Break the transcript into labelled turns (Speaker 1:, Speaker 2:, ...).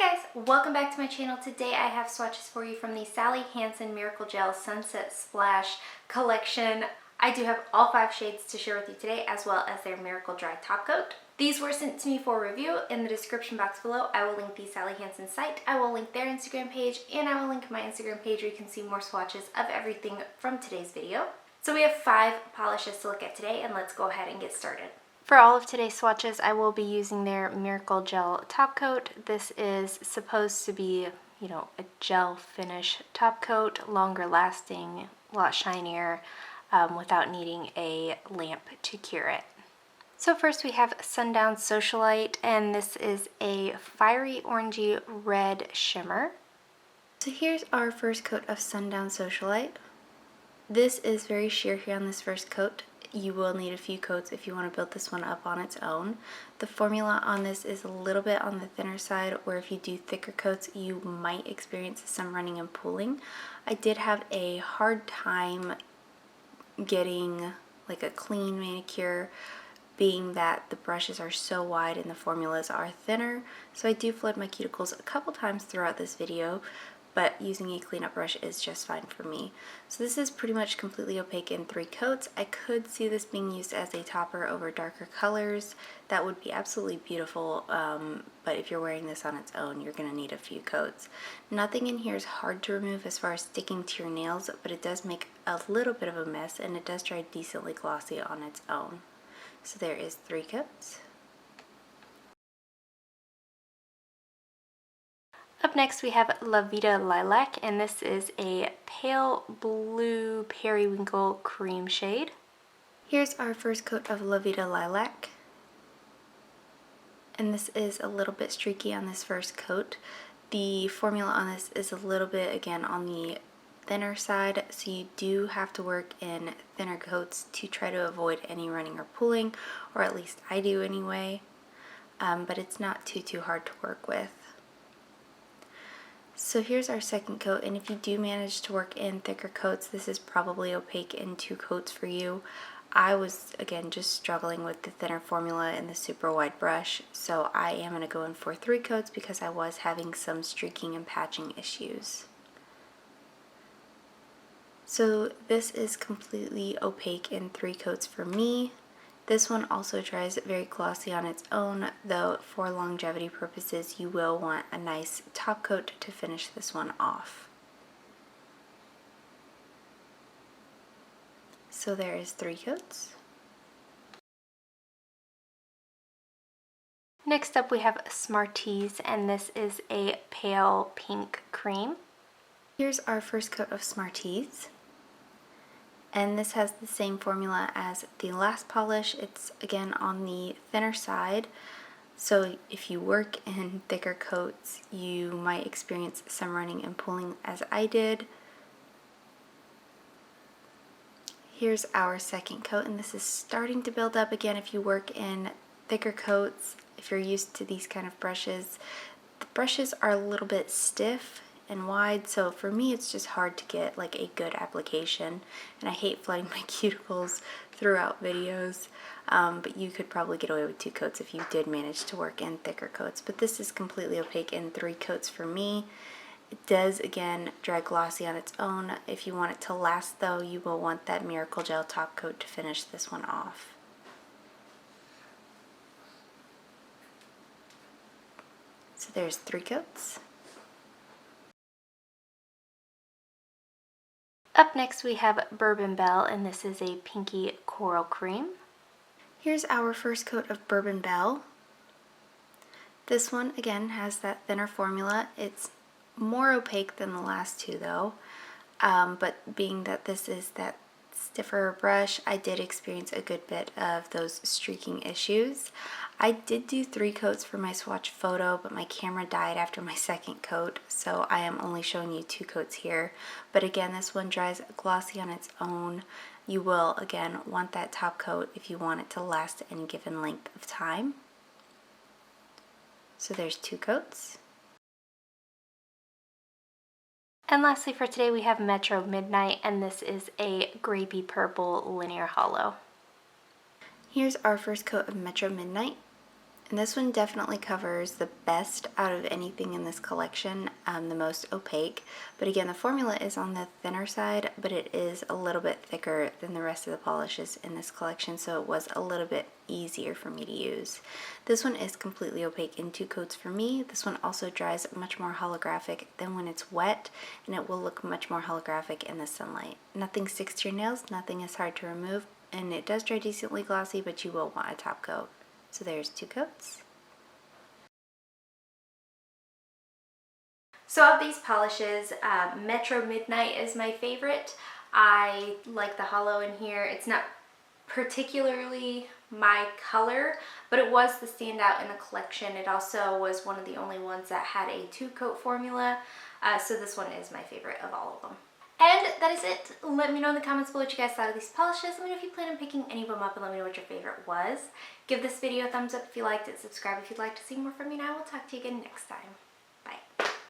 Speaker 1: Hi guys, welcome back to my channel. Today I have swatches for you from the Sally Hansen Miracle Gel Sunset Splash collection. I do have all 5 shades to share with you today, as well as their Miracle Dry Top Coat. These were sent to me for review. In the description box below, I will link the Sally Hansen site, I will link their Instagram page, and I will link my Instagram page where you can see more swatches of everything from today's video. So we have 5 polishes to look at today, and let's go ahead and get started. For all of today's swatches, I will be using their Miracle Gel Top Coat. This is supposed to be, a gel finish top coat, longer lasting, a lot shinier, without needing a lamp to cure it. So first we have Sundown Socialite, and this is a fiery orangey red shimmer. So here's our first coat of Sundown Socialite. This is very sheer here on this first coat. You will need a few coats if you want to build this one up on its own. The formula on this is a little bit on the thinner side, where if you do thicker coats, you might experience some running and pooling. I did have a hard time getting like a clean manicure, being that the brushes are so wide and the formulas are thinner. So I do flood my cuticles a couple times throughout this video, but using a cleanup brush is just fine for me. So this is pretty much completely opaque in 3 coats. I could see this being used as a topper over darker colors. That would be absolutely beautiful, but if you're wearing this on its own, you're gonna need a few coats. Nothing in here is hard to remove as far as sticking to your nails, but it does make a little bit of a mess, and it does dry decently glossy on its own. So there is 3 coats. Up next we have Vida Lilac, and this is a pale blue periwinkle cream shade. Here's our first coat of Vida Lilac, and this is a little bit streaky on this first coat. The formula on this is a little bit, again, on the thinner side, so you do have to work in thinner coats to try to avoid any running or pooling, or at least I do anyway, but it's not too hard to work with. So here's our second coat, and if you do manage to work in thicker coats, this is probably opaque in 2 coats for you. I was, again, just struggling with the thinner formula and the super wide brush, so I am going to go in for 3 coats because I was having some streaking and patching issues. So this is completely opaque in 3 coats for me. This one also dries very glossy on its own, though for longevity purposes you will want a nice top coat to finish this one off. So there is 3 coats. Next up we have Smartease, and this is a pale pink cream. Here's our first coat of Smartease. And this has the same formula as the last polish. It's, again, on the thinner side, so if you work in thicker coats, you might experience some running and pooling as I did. Here's our second coat, and this is starting to build up again if you work in thicker coats. If you're used to these kind of brushes, the brushes are a little bit stiff and wide, so for me it's just hard to get like a good application, and I hate flooding my cuticles throughout videos, but you could probably get away with 2 coats if you did manage to work in thicker coats. But this is completely opaque in 3 coats for me. It does, again, dry glossy on its own. If you want it to last though, you will want that Miracle Gel Top Coat to finish this one off. So there's 3 coats. Up next we have Bourbon Belle, and this is a pinky coral cream. Here's our first coat of Bourbon Belle. This one, again, has that thinner formula. It's more opaque than the last 2 though, but being that this is that stiffer brush, I did experience a good bit of those streaking issues. I did do 3 coats for my swatch photo, but my camera died after my second coat, so I am only showing you 2 coats here. But again, this one dries glossy on its own. You will, again, want that top coat if you want it to last any given length of time. So there's 2 coats. And lastly for today we have Metro Midnight, and this is a grapey purple linear hollow. Here's our first coat of Metro Midnight.
Speaker 2: And this one definitely covers the best out of anything in this collection, the most opaque. But again, the formula is on the thinner side, but it is a little bit thicker than the rest of the polishes in this collection, so it was a little bit easier for me to use. This one is completely opaque in 2 coats for me. This one also dries much more holographic than when it's wet, and it will look much more holographic in the sunlight. Nothing sticks to your nails, nothing is hard to remove, and it does dry decently glossy, but you will want a top coat. So there's 2 coats.
Speaker 1: So of these polishes, Metro Midnight is my favorite. I like the hollow in here. It's not particularly my color, but it was the standout in the collection. It also was one of the only ones that had a 2-coat formula, so this one is my favorite of all of them. And that is it. Let me know in the comments below what you guys thought of these polishes. Let me know if you plan on picking any of them up, and let me know what your favorite was. Give this video a thumbs up if you liked it, subscribe if you'd like to see more from me, and I will talk to you again next time.